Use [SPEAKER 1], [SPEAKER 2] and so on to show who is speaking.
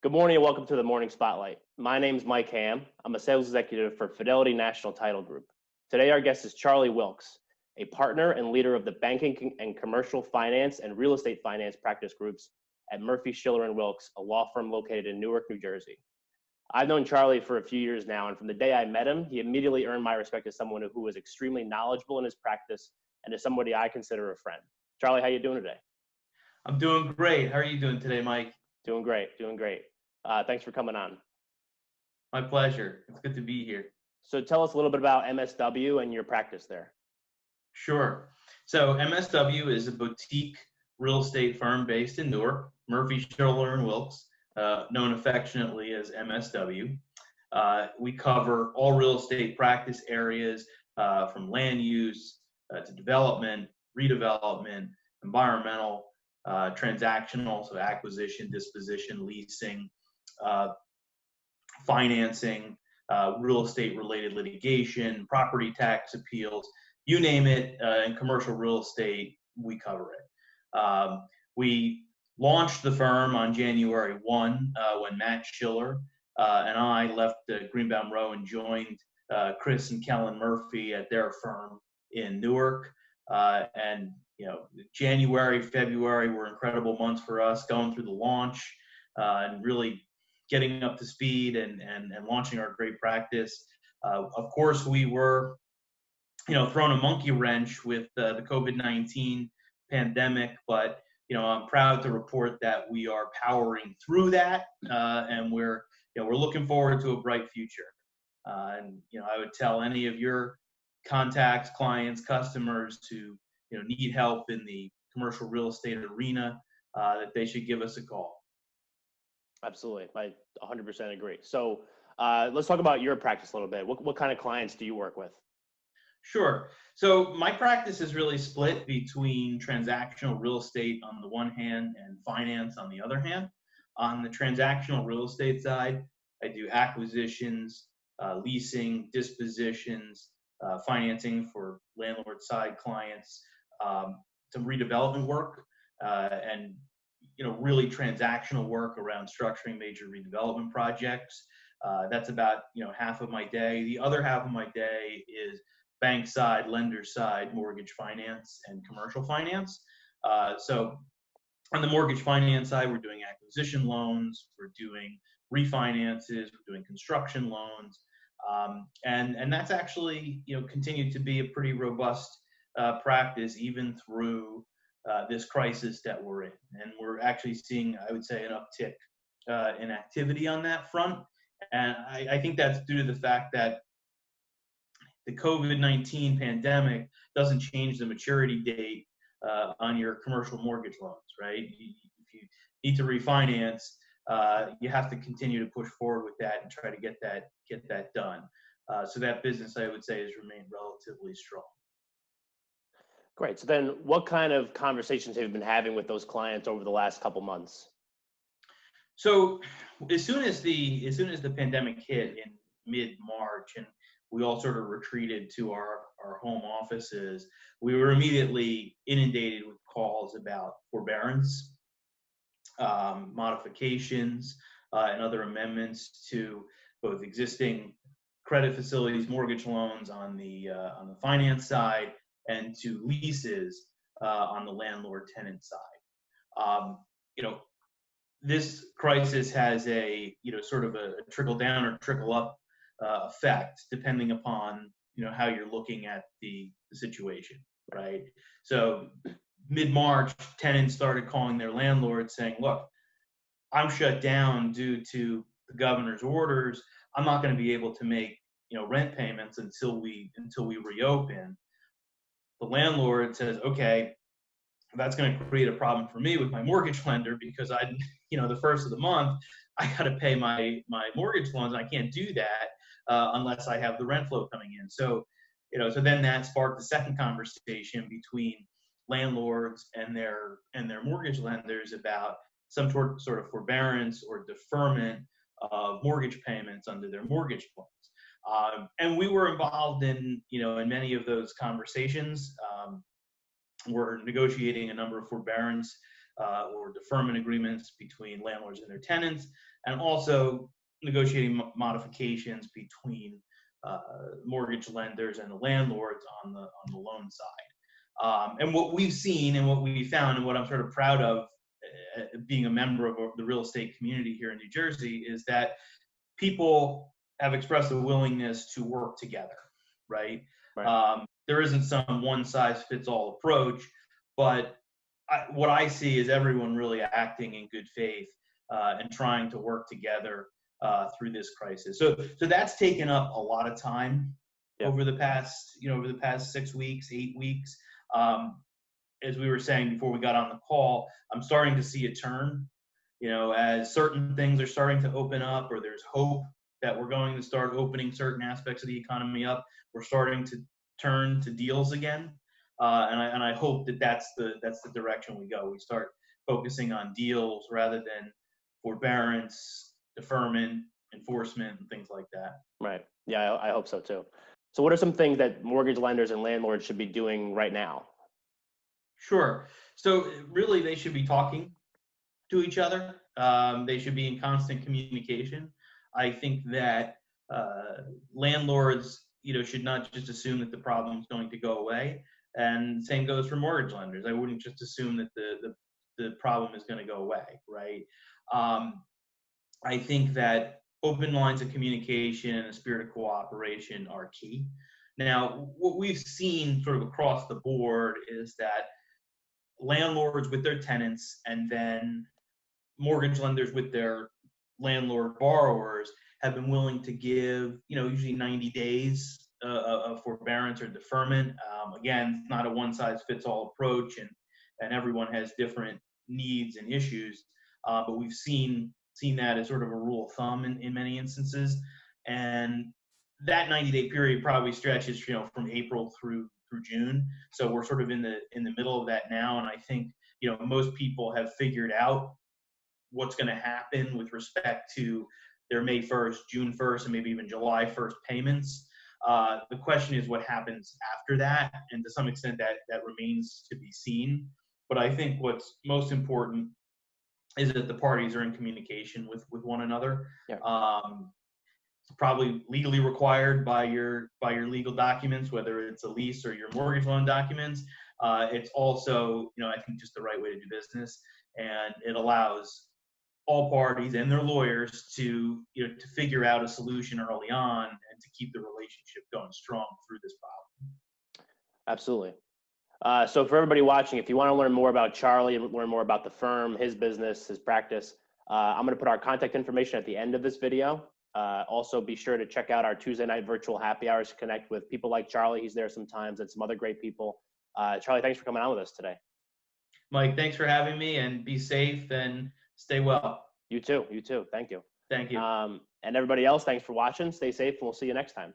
[SPEAKER 1] Good morning and welcome to the Morning Spotlight. My name is Mike Ham. I'm a sales executive for Fidelity National Title Group. Today, our guest is Charlie Wilkes, a partner and leader of the banking and commercial finance and real estate finance practice groups at Murphy, Schiller and Wilkes, a law firm located in Newark, New Jersey. I've known Charlie for a few years now, and from the day I met him, he immediately earned my respect as someone who was extremely knowledgeable in his practice and as somebody I consider a friend. Charlie, how you doing today?
[SPEAKER 2] I'm doing great. How are you doing today, Mike?
[SPEAKER 1] Doing great, doing great. Thanks for coming on.
[SPEAKER 2] My pleasure. It's good to be here.
[SPEAKER 1] So tell us a little bit about MSW and your practice there.
[SPEAKER 2] Sure. So MSW is a boutique real estate firm based in Newark, Murphy, Schiller and Wilkes, known affectionately as MSW. We cover all real estate practice areas from land use to development, redevelopment, environmental, transactional, so acquisition, disposition, leasing, financing, real estate related litigation, property tax appeals, you name it, in commercial real estate, we cover it. We launched the firm on January 1 when Matt Schiller and I left Greenbaum Row and joined Chris and Kellen Murphy at their firm in Newark. And January, February were incredible months for us, going through the launch and really getting up to speed and launching our great practice. Of course, we were, thrown a monkey wrench with the COVID-19 pandemic, but I'm proud to report that we are powering through that, and we're looking forward to a bright future. And I would tell any of your contacts, clients, customers who need help in the commercial real estate arena, that they should give us a call.
[SPEAKER 1] Absolutely. I 100% agree. So let's talk about your practice a little bit. What kind of clients do you work with?
[SPEAKER 2] Sure. So my practice is really split between transactional real estate on the one hand and finance on the other hand. On the transactional real estate side, I do acquisitions, leasing, dispositions, financing for landlord side clients, some redevelopment work, and really transactional work around structuring major redevelopment projects. That's about half of my day. The other half of my day is bank side, lender side, mortgage finance, and commercial finance. So on the mortgage finance side, we're doing acquisition loans, we're doing refinances, we're doing construction loans, and that's actually continued to be a pretty robust practice even through this crisis that we're in. And we're actually seeing, I would say, an uptick in activity on that front. And I think that's due to the fact that the COVID-19 pandemic doesn't change the maturity date on your commercial mortgage loans, right? If you need to refinance, you have to continue to push forward with that and try to get that done. So that business, I would say, has remained relatively strong.
[SPEAKER 1] Great. So then what kind of conversations have you been having with those clients over the last couple months?
[SPEAKER 2] So as soon as the pandemic hit in mid-March and we all sort of retreated to our home offices, we were immediately inundated with calls about forbearance, modifications, and other amendments to both existing credit facilities, mortgage loans on the finance side, and to leases on the landlord-tenant side. This crisis has a sort of a trickle down or trickle up effect depending upon how you're looking at the situation, right? So mid-March, tenants started calling their landlords saying, "Look, I'm shut down due to the governor's orders. I'm not going to be able to make rent payments until we reopen." The landlord says, "Okay, that's going to create a problem for me with my mortgage lender because the first of the month, I got to pay my mortgage loans. And I can't do that unless I have the rent flow coming in." So then that sparked the second conversation between landlords and their mortgage lenders about some sort of forbearance or deferment of mortgage payments under their mortgage plans. And we were involved in many of those conversations. We're negotiating a number of forbearance or deferment agreements between landlords and their tenants, and also negotiating modifications between mortgage lenders and the landlords on the loan side. And what we've seen and what we found and what I'm sort of proud of being a member of the real estate community here in New Jersey is that people have expressed a willingness to work together, right?
[SPEAKER 1] Right.
[SPEAKER 2] There isn't some one size fits all approach, but what I see is everyone really acting in good faith and trying to work together through this crisis. So that's taken up a lot of time over the past 6 weeks, 8 weeks. As we were saying before we got on the call, I'm starting to see a turn, as certain things are starting to open up, or there's hope that we're going to start opening certain aspects of the economy up. We're starting to turn to deals again. And I hope that's the direction we go. We start focusing on deals rather than forbearance, deferment, enforcement, and things like that.
[SPEAKER 1] Right. Yeah, I hope so too. So what are some things that mortgage lenders and landlords should be doing right now?
[SPEAKER 2] Sure. So really, they should be talking to each other. They should be in constant communication. I think that landlords, should not just assume that the problem is going to go away. And same goes for mortgage lenders. I wouldn't just assume that the problem is going to go away, right? I think that open lines of communication and a spirit of cooperation are key. Now, what we've seen sort of across the board is that landlords with their tenants and then mortgage lenders with their landlord borrowers have been willing to give, usually 90 days of forbearance or deferment. Again, it's not a one-size-fits-all approach, and everyone has different needs and issues. But we've seen that as sort of a rule of thumb in many instances, and that 90-day period probably stretches, from April through June. So we're sort of in the middle of that now, and I think most people have figured out what's going to happen with respect to their May 1st, June 1st, and maybe even July 1st payments. The question is what happens after that, and to some extent that remains to be seen. But I think what's most important is that the parties are in communication with one another.
[SPEAKER 1] Yeah.
[SPEAKER 2] It's probably legally required by your legal documents, whether it's a lease or your mortgage loan documents. It's also, I think, just the right way to do business, and it allows all parties and their lawyers to figure out a solution early on and to keep the relationship going strong through this problem.
[SPEAKER 1] Absolutely. So for everybody watching, if you want to learn more about Charlie and learn more about the firm, his business, his practice, I'm going to put our contact information at the end of this video. Also, be sure to check out our Tuesday night virtual happy hours to connect with people like Charlie. He's there sometimes, and some other great people. Charlie, thanks for coming on with us today.
[SPEAKER 2] Mike, thanks for having me, and be safe and stay well.
[SPEAKER 1] You too. Thank you.
[SPEAKER 2] Thank you.
[SPEAKER 1] And everybody else, thanks for watching. Stay safe, and we'll see you next time.